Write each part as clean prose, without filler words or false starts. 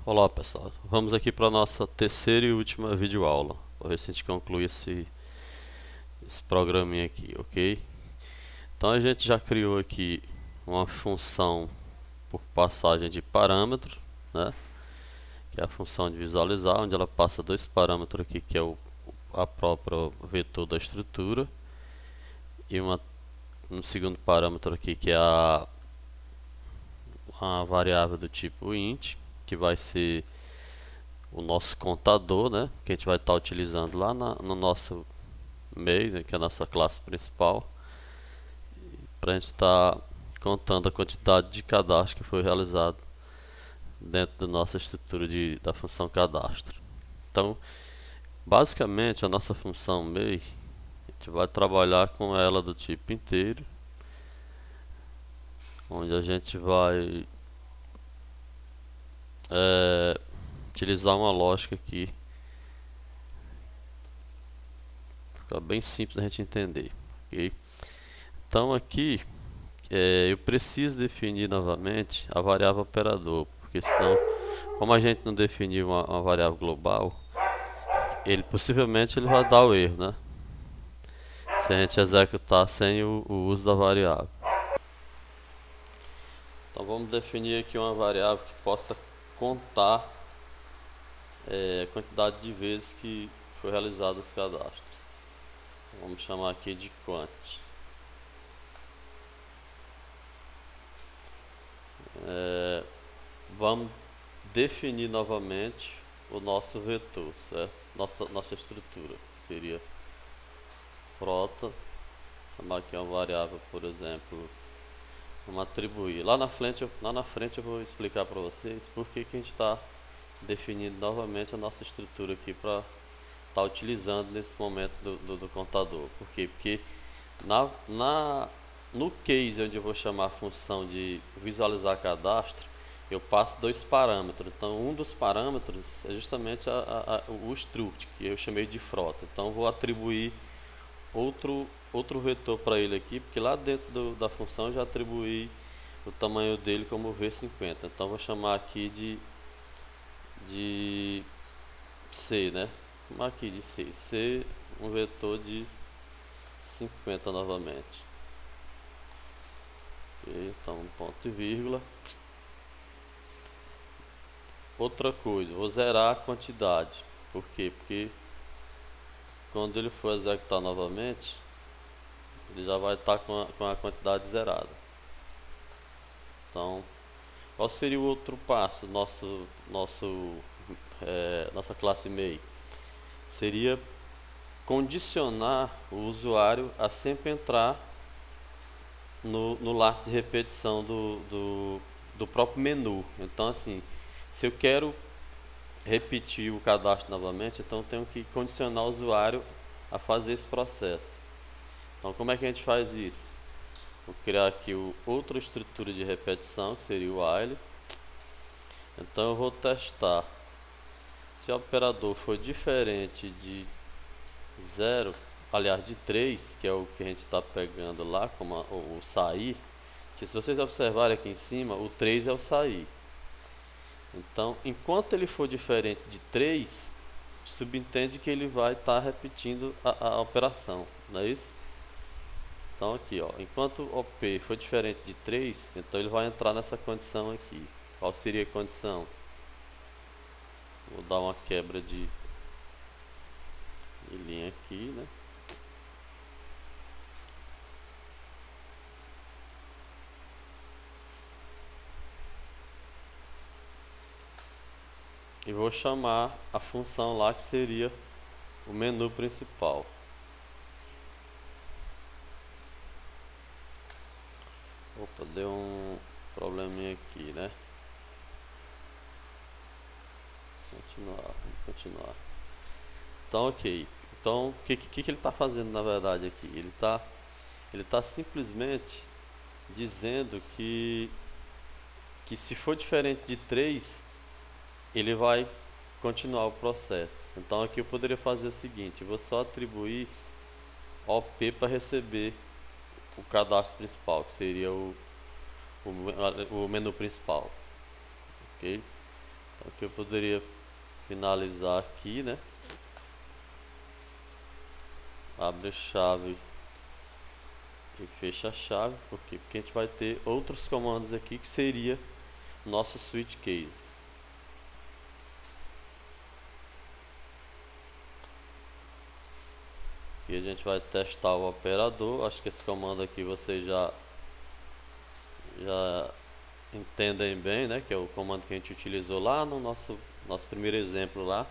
Olá pessoal, vamos aqui para a nossa terceira e última videoaula, para ver se a gente conclui esse programinha aqui, ok? Então a gente já criou aqui uma função por passagem de parâmetros, né? Que é a função de visualizar, onde ela passa dois parâmetros aqui, que é a própria vetor da estrutura, e um segundo parâmetro aqui, que é a variável do tipo int, que vai ser o nosso contador, né, que a gente vai estar utilizando lá no nosso main, né, que é a nossa classe principal, para a gente estar contando a quantidade de cadastro que foi realizado dentro da nossa estrutura da função cadastro. Então, basicamente, a nossa função main, a gente vai trabalhar com ela do tipo inteiro, onde a gente vai utilizar uma lógica aqui, fica bem simples da gente entender, ok? Então aqui eu preciso definir novamente a variável operador, porque senão, como a gente não definiu uma variável global, ele possivelmente ele vai dar o erro, né? Se a gente executar sem o uso da variável. Então vamos definir aqui uma variável que possa contar a quantidade de vezes que foi realizado os cadastros. Então, vamos chamar aqui de quant. Vamos definir novamente o nosso vetor, certo? Nossa estrutura seria frota, chamar aqui uma variável, por exemplo, vamos atribuir. Lá na frente eu vou explicar para vocês por que a gente está definindo novamente a nossa estrutura aqui para estar utilizando nesse momento do contador. Por quê? Porque no case onde eu vou chamar a função de visualizar cadastro, eu passo dois parâmetros. Então, um dos parâmetros é justamente o struct, que eu chamei de frota. Então, eu vou atribuir outro vetor para ele aqui, porque lá dentro da função eu já atribuí o tamanho dele como V50. Então, vou chamar aqui de C, né? Vou chamar aqui de C. C, um vetor de 50 novamente. Ok, então, ponto e vírgula. Outra coisa, vou zerar a quantidade. Por quê? Porque quando ele for executar novamente, ele já vai estar com a quantidade zerada. Então, qual seria o outro passo nossa classe main? Seria condicionar o usuário a sempre entrar no laço de repetição do próprio menu. Então, assim, se eu quero repetir o cadastro novamente, então eu tenho que condicionar o usuário a fazer esse processo. Então, como é que a gente faz isso? Vou criar aqui outra estrutura de repetição, que seria o while. Então, eu vou testar se o operador for diferente de 0, aliás, de 3, que é o que a gente está pegando lá, como o sair, que se vocês observarem aqui em cima, o 3 é o sair. Então, enquanto ele for diferente de 3, subentende que ele vai estar repetindo a operação, não é isso? Então aqui, ó, enquanto o OP for diferente de 3, então ele vai entrar nessa condição aqui. Qual seria a condição? Vou dar uma quebra de linha aqui, né? E vou chamar a função lá que seria o menu principal. Opa, deu um probleminha aqui, né? Vamos continuar. Então, ok. Então, o que ele está fazendo na verdade aqui? Ele tá simplesmente dizendo que se for diferente de 3, ele vai continuar o processo. Então aqui eu poderia fazer o seguinte, eu vou só atribuir OP para receber o cadastro principal, que seria o menu principal. Ok? Então aqui eu poderia finalizar aqui, né? Abre a chave e fecha a chave. Por quê? Porque a gente vai ter outros comandos aqui que seria nosso switch case. E a gente vai testar o operador. Acho que esse comando aqui vocês já entendem bem, né? Que é o comando que a gente utilizou lá no nosso primeiro exemplo lá.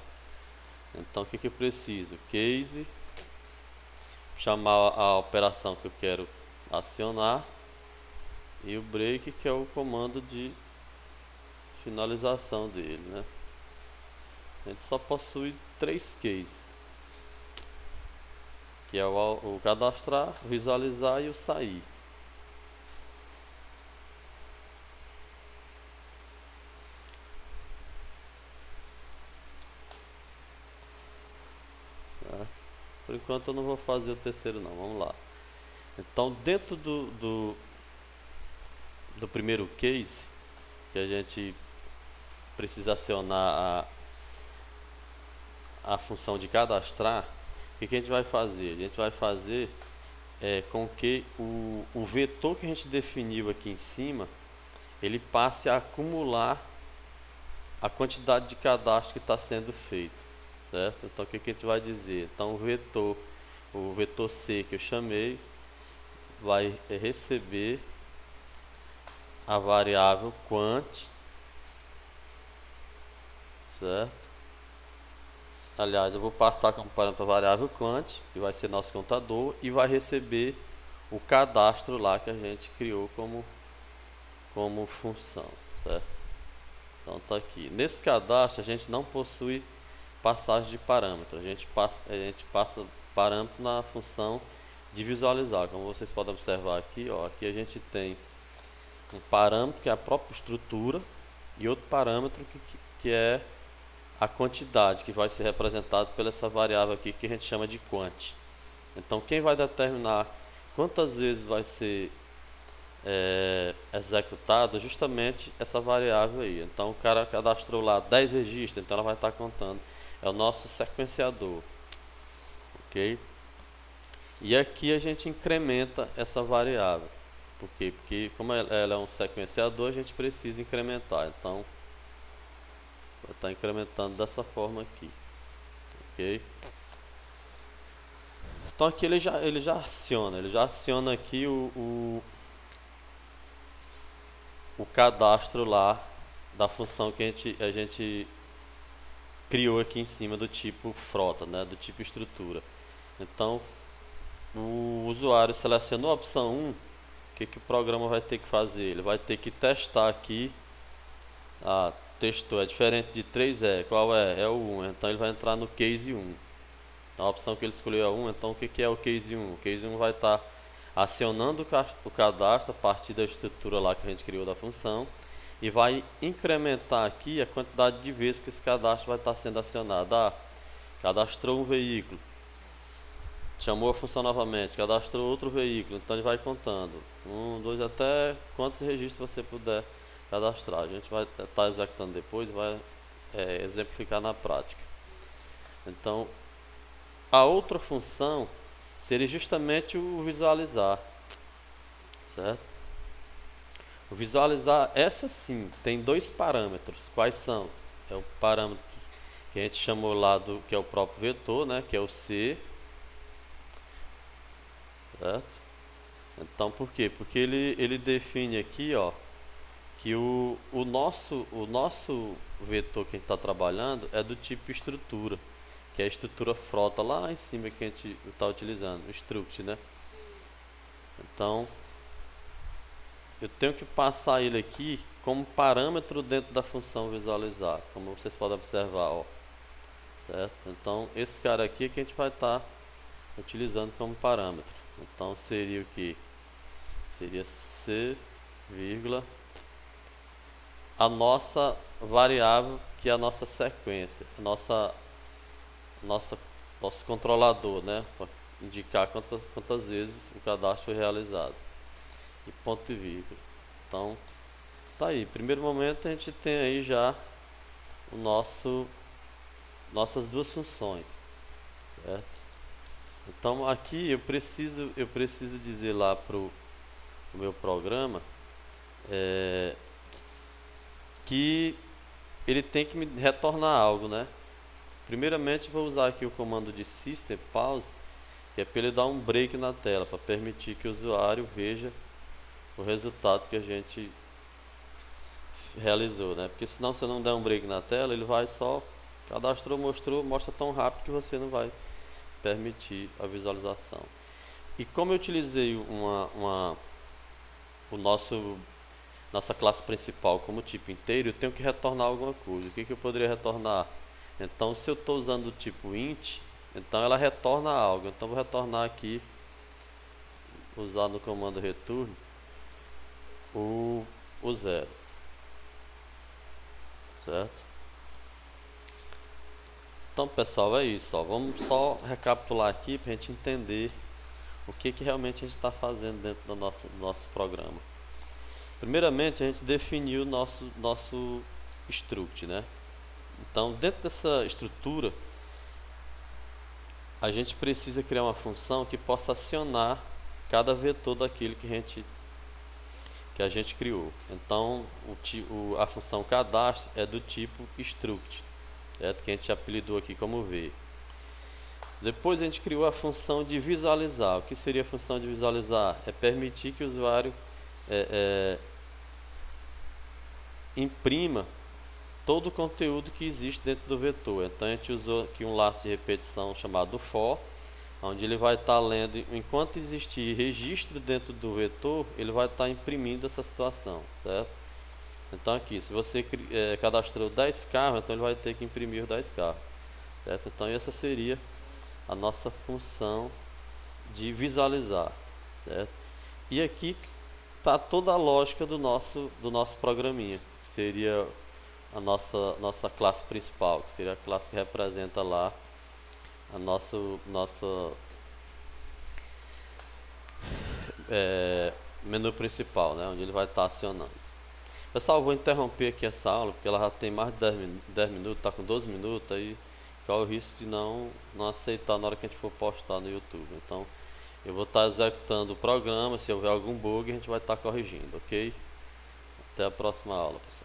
Então o que eu preciso? Case, chamar a operação que eu quero acionar, e o break, que é o comando de finalização dele, né? A gente só possui 3 cases, que é o cadastrar, o visualizar e o sair. Por enquanto eu não vou fazer o terceiro não, vamos lá. Então dentro do primeiro case, que a gente precisa acionar a função de cadastrar, o que a gente vai fazer? A gente vai fazer com que o vetor que a gente definiu aqui em cima, ele passe a acumular a quantidade de cadastro que está sendo feito, certo? Então o que a gente vai dizer? Então o vetor C que eu chamei vai receber a variável quant, certo? Aliás, eu vou passar como parâmetro a variável quant, que vai ser nosso contador, e vai receber o cadastro lá que a gente criou como função, certo? Então tá aqui. Nesse cadastro a gente não possui passagem de parâmetro, a gente passa parâmetro na função de visualizar. Como vocês podem observar aqui, ó, aqui a gente tem um parâmetro que é a própria estrutura e outro parâmetro que é a quantidade, que vai ser representado pela essa variável aqui que a gente chama de quant. Então quem vai determinar quantas vezes vai ser executado justamente essa variável aí. Então o cara cadastrou lá 10 registros, então ela vai estar contando. É o nosso sequenciador, ok? E aqui a gente incrementa essa variável. Por quê? Porque como ela é um sequenciador, a gente precisa incrementar. Então vai estar incrementando dessa forma aqui, ok? Então aqui ele já aciona aqui o cadastro lá da função que a gente criou aqui em cima do tipo frota, né, do tipo estrutura. Então o usuário selecionou a opção 1, o que o programa vai ter que fazer? Ele vai ter que testar aqui. Testou, é diferente de 3E, qual é? É o 1, então ele vai entrar no case 1. Então, a opção que ele escolheu é 1, então o que é o case 1? O case 1 vai estar acionando o cadastro a partir da estrutura lá que a gente criou da função, e vai incrementar aqui a quantidade de vezes que esse cadastro vai estar sendo acionado. Cadastrou um veículo, chamou a função novamente, cadastrou outro veículo, então ele vai contando 1, 2, até quantos registros você puder cadastrar. A gente vai estar executando depois e vai exemplificar na prática. Então a outra função seria justamente o visualizar, certo? O visualizar, essa sim, tem 2 parâmetros. Quais são? É o parâmetro que a gente chamou lá que é o próprio vetor, né, que é o C, certo? Então por quê? Porque ele define aqui, ó, que o nosso vetor que a gente está trabalhando é do tipo estrutura, que é a estrutura frota lá em cima que a gente está utilizando, o struct, né? Então eu tenho que passar ele aqui como parâmetro dentro da função visualizar, como vocês podem observar, ó, certo? Então esse cara aqui é que a gente vai estar utilizando como parâmetro. Então seria o que? Seria C, vírgula, a nossa variável, que é a nossa sequência, nosso controlador, né, para indicar quantas vezes o cadastro foi realizado, e ponto e vírgula. Então tá aí, primeiro momento a gente tem aí já o nossas duas funções, certo? Então aqui eu preciso dizer lá para o meu programa que ele tem que me retornar algo, né? Primeiramente vou usar aqui o comando de system pause, que é para ele dar um break na tela, para permitir que o usuário veja o resultado que a gente realizou, né? Porque senão, se não der um break na tela, ele vai só cadastrou, mostrou, mostra tão rápido que você não vai permitir a visualização. E como eu utilizei o nossa classe principal como tipo inteiro, eu tenho que retornar alguma coisa. O que eu poderia retornar? Então, se eu estou usando o tipo int, então ela retorna algo. Então, vou retornar aqui, usar no comando return o zero, certo? Então, pessoal, é isso. Ó. Vamos só recapitular aqui para a gente entender o que realmente a gente está fazendo dentro do nosso programa. Primeiramente, a gente definiu o nosso struct, né? Então, dentro dessa estrutura, a gente precisa criar uma função que possa acionar cada vetor daquilo que a gente criou. Então, a função cadastro é do tipo struct, certo? Que a gente apelidou aqui como v. Depois a gente criou a função de visualizar. O que seria a função de visualizar? É permitir que o usuário imprima todo o conteúdo que existe dentro do vetor. Então a gente usou aqui um laço de repetição chamado for, onde ele vai estar lendo, enquanto existir registro dentro do vetor, ele vai estar imprimindo essa situação, certo? Então aqui, se você cadastrou 10 carros, então ele vai ter que imprimir os 10 carros, certo? Então essa seria a nossa função de visualizar, certo? E aqui está toda a lógica do nosso programinha, que seria a nossa classe principal, que seria a classe que representa lá a nossa menu principal, né, onde ele vai estar acionando. Pessoal, eu vou interromper aqui essa aula, porque ela já tem mais de 10 minutos, está com 12 minutos, aí corre o risco de não aceitar na hora que a gente for postar no YouTube. Então, eu vou estar executando o programa, se houver algum bug, a gente vai estar corrigindo, ok? Até a próxima aula, pessoal.